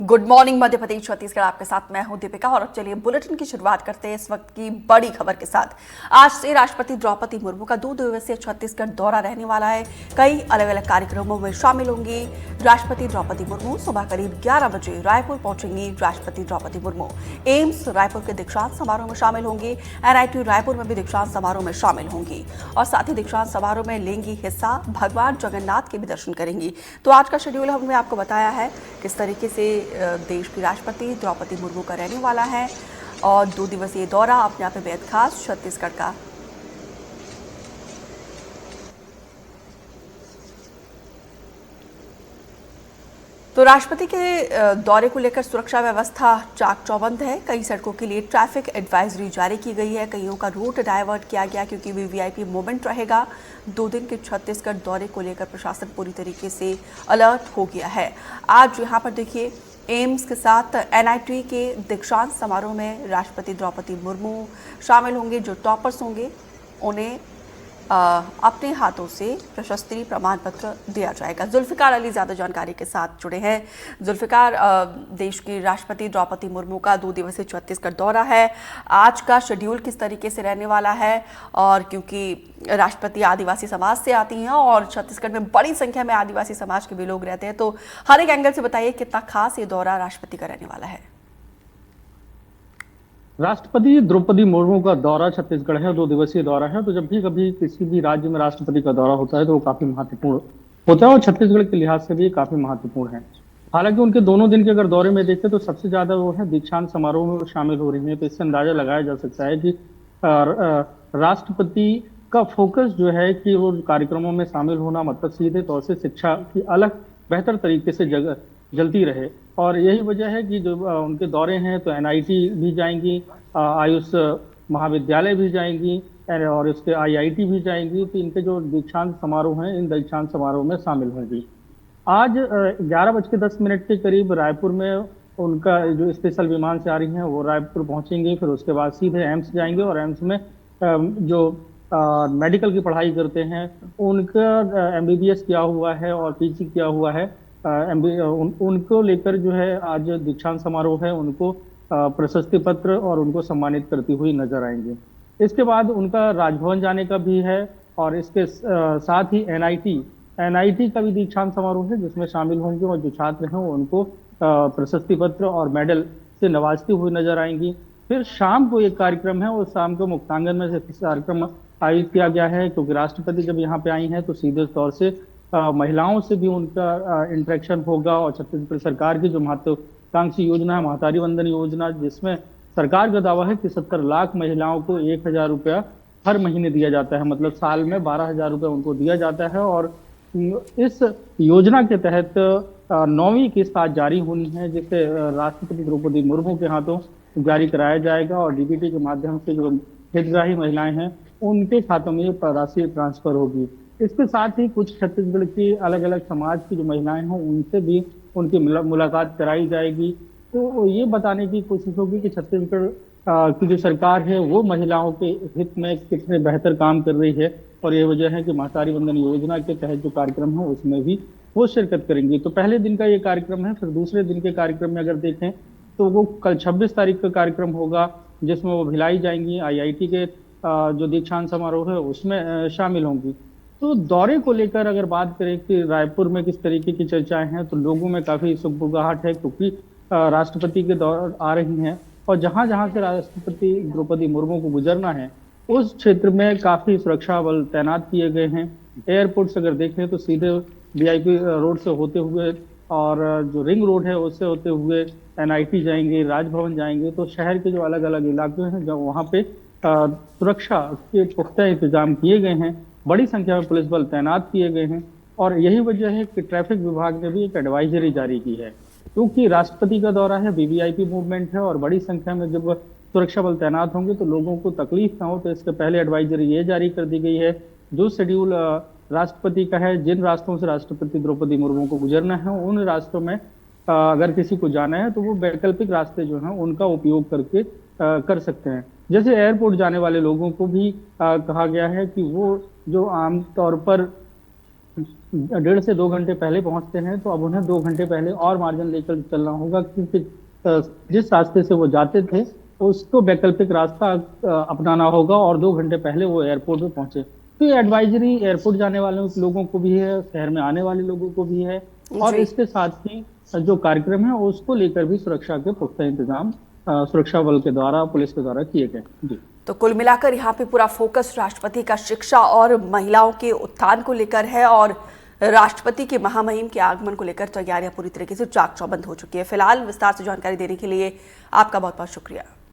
Good morning Madhya Pradesh Chhattisgarh. आपके साथ मैं हूं दीपिका और चलिए बुलेटिन की शुरुआत करते हैं इस वक्त की बड़ी खबर के साथ। आज से राष्ट्रपति द्रौपदी मुर्मू का 2 दिवसीय छत्तीसगढ़ दौरा रहने वाला है। कई अलग अलग कार्यक्रमों में शामिल होंगी राष्ट्रपति द्रौपदी मुर्मू। सुबह करीब 11 बजे रायपुर पहुंचेंगी राष्ट्रपति द्रौपदी मुर्मू। एम्स रायपुर के दीक्षांत समारोह में शामिल होंगी। NIT रायपुर में भी दीक्षांत समारोह में शामिल होंगी और साथ ही दीक्षांत समारोह में लेंगी हिस्सा। भगवान जगन्नाथ के भी दर्शन करेंगी। तो आज का शेड्यूल हमने आपको बताया है किस तरीके से देश की राष्ट्रपति द्रौपदी मुर्मू का रहने वाला है और 2 दिवसीय दौरा अपने आप में बेहद खास छत्तीसगढ़ का। तो राष्ट्रपति के दौरे को लेकर सुरक्षा व्यवस्था चाक चौबंद है। कई सड़कों के लिए ट्रैफिक एडवाइजरी जारी की गई है। कईयों का रूट डाइवर्ट किया गया क्योंकि VVIP मोमेंट रहेगा। 2 दिन के छत्तीसगढ़ दौरे को लेकर प्रशासन पूरी तरीके से अलर्ट हो गया है। आज यहाँ पर देखिए एम्स के साथ NIT के दीक्षांत समारोह में राष्ट्रपति द्रौपदी मुर्मू शामिल होंगे। जो टॉपर्स होंगे उन्हें अपने हाथों से प्रशस्ति प्रमाण पत्र दिया जाएगा। जुल्फिकार अली ज़्यादा जानकारी के साथ जुड़े हैं। जुल्फिकार, देश की राष्ट्रपति द्रौपदी मुर्मू का 2 दिवसीय छत्तीसगढ़ दौरा है। आज का शेड्यूल किस तरीके से रहने वाला है? और क्योंकि राष्ट्रपति आदिवासी समाज से आती हैं और छत्तीसगढ़ में बड़ी संख्या में आदिवासी समाज के भी लोग रहते हैं, तो हर एक एंगल से बताइए कितना खास ये दौरा राष्ट्रपति का रहने वाला है। राष्ट्रपति द्रौपदी मुर्मू का दौरा छत्तीसगढ़ है, 2 दिवसीय दौरा है। तो जब भी कभी किसी भी राज्य में राष्ट्रपति का दौरा होता है तो वो काफी महत्वपूर्ण होता है और छत्तीसगढ़ के लिहाज से भी काफी महत्वपूर्ण है। हालांकि उनके दोनों दिन के अगर दौरे में देखें तो सबसे ज्यादा वो है दीक्षांत समारोह में शामिल हो रही है। तो इससे अंदाजा लगाया जा सकता है कि राष्ट्रपति का फोकस जो है कि वो कार्यक्रमों में शामिल होना, मतलब सीधे तौर से शिक्षा की अलग बेहतर तरीके से जलती रहे। और यही वजह है कि जो उनके दौरे हैं तो NIT भी जाएंगी, आयुष महाविद्यालय भी जाएंगी और इसके IIT भी जाएंगी। तो इनके जो दीक्षांत समारोह हैं इन दीक्षांत समारोह में शामिल होंगी। आज 11:10 के करीब रायपुर में उनका जो स्पेशल विमान से आ रही हैं वो रायपुर पहुंचेंगे। फिर उसके बाद सीधे एम्स जाएंगे और एम्स में जो मेडिकल की पढ़ाई करते हैं उनका MBBS किया हुआ है और PG किया हुआ है, उनको लेकर जो है आज दीक्षांत समारोह है। उनको प्रशस्ति पत्र और उनको सम्मानित करती हुई नजर आएंगे। इसके बाद उनका राजभवन जाने का भी है और इसके साथ ही NIT का भी दीक्षांत समारोह है जिसमें शामिल होंगे और जो छात्र हैं उनको प्रशस्ति पत्र और मेडल से नवाजती हुई नजर आएंगी। फिर शाम को एक कार्यक्रम है और शाम को मुक्तांगन में कार्यक्रम आयोजित किया गया है क्योंकि राष्ट्रपति जब यहाँ पे आई हैं तो सीधे तौर से महिलाओं से भी उनका इंटरेक्शन होगा। और छत्तीसगढ़ सरकार की जो महत्वाकांक्षी योजना है महतारी वंदन योजना, जिसमें सरकार का दावा है कि 70 लाख महिलाओं को 1,000 रुपया हर महीने दिया जाता है, मतलब साल में 12,000 रुपया उनको दिया जाता है। और इस योजना के तहत 9वीं किस्त आज जारी होनी है जिसे राष्ट्रपति द्रौपदी मुर्मू के हाथों जारी कराया जाएगा और DBT के माध्यम से जो हितग्राही महिलाएं हैं उनके खातों में राशि ट्रांसफर होगी। इसके साथ ही कुछ छत्तीसगढ़ की अलग अलग समाज की जो महिलाएं हों उनसे भी उनकी मुलाकात कराई जाएगी। तो ये बताने की कोशिश होगी कि छत्तीसगढ़ की जो सरकार है वो महिलाओं के हित में कितने बेहतर काम कर रही है। और ये वजह है कि महतारी वंदन योजना के तहत जो कार्यक्रम है उसमें भी वो शिरकत करेंगी। तो पहले दिन का ये कार्यक्रम है। फिर दूसरे दिन के कार्यक्रम में अगर देखें तो वो कल 26 तारीख का कार्यक्रम होगा जिसमें वो भिलाई जाएंगी, IIT के जो दीक्षांत समारोह है उसमें शामिल होंगी। तो दौरे को लेकर अगर बात करें कि रायपुर में किस तरीके की चर्चाएं हैं तो लोगों में काफी सुगबुगाहट है क्योंकि राष्ट्रपति के दौर आ रही हैं और जहां जहां से राष्ट्रपति द्रौपदी मुर्मू को गुजरना है उस क्षेत्र में काफी सुरक्षा बल तैनात किए गए हैं। एयरपोर्ट से अगर देखें तो सीधे VIP रोड से होते हुए और जो रिंग रोड है उससे होते हुए NIT जाएंगे, राजभवन जाएंगे। तो शहर के जो अलग अलग इलाके हैं जब वहाँ पे सुरक्षा के पुख्ता इंतजाम किए गए हैं, बड़ी संख्या में पुलिस बल तैनात किए गए हैं। और यही वजह है कि ट्रैफिक विभाग ने भी एक एडवाइजरी जारी की है क्योंकि राष्ट्रपति का दौरा है, VVIP मूवमेंट है और बड़ी संख्या में जब सुरक्षा बल तैनात होंगे तो लोगों को तकलीफ ना हो। तो इसके पहले एडवाइजरी ये जारी कर दी गई है जो शेड्यूल राष्ट्रपति का है, जिन रास्तों से राष्ट्रपति द्रौपदी मुर्मू को गुजरना है उन रास्तों में अगर किसी को जाना है तो वो वैकल्पिक रास्ते जो हैं उनका उपयोग करके कर सकते हैं। जैसे एयरपोर्ट जाने वाले लोगों को भी कहा गया है कि वो जो आमतौर पर 1.5 से 2 घंटे पहले पहुंचते हैं, तो अब उन्हें 2 घंटे पहले और मार्जिन लेकर चलना होगा, क्योंकि जिस रास्ते से वो जाते थे उसको वैकल्पिक रास्ता अपनाना होगा और 2 घंटे पहले वो एयरपोर्ट पे पहुंचे। तो ये एडवाइजरी एयरपोर्ट जाने वाले लोगों को भी है, शहर में आने वाले लोगों को भी है, और जी। इसके साथ ही जो कार्यक्रम है उसको लेकर भी सुरक्षा के पुख्ता इंतजाम सुरक्षा बल के द्वारा, पुलिस के द्वारा किए गए। जी। तो कुल मिलाकर यहाँ पे पूरा फोकस राष्ट्रपति का शिक्षा और महिलाओं के उत्थान को लेकर है, और राष्ट्रपति के महामहिम के आगमन को लेकर तैयारियां पूरी तरीके से चाक चौबंद हो चुकी है। फिलहाल विस्तार से जानकारी देने के लिए आपका बहुत बहुत शुक्रिया।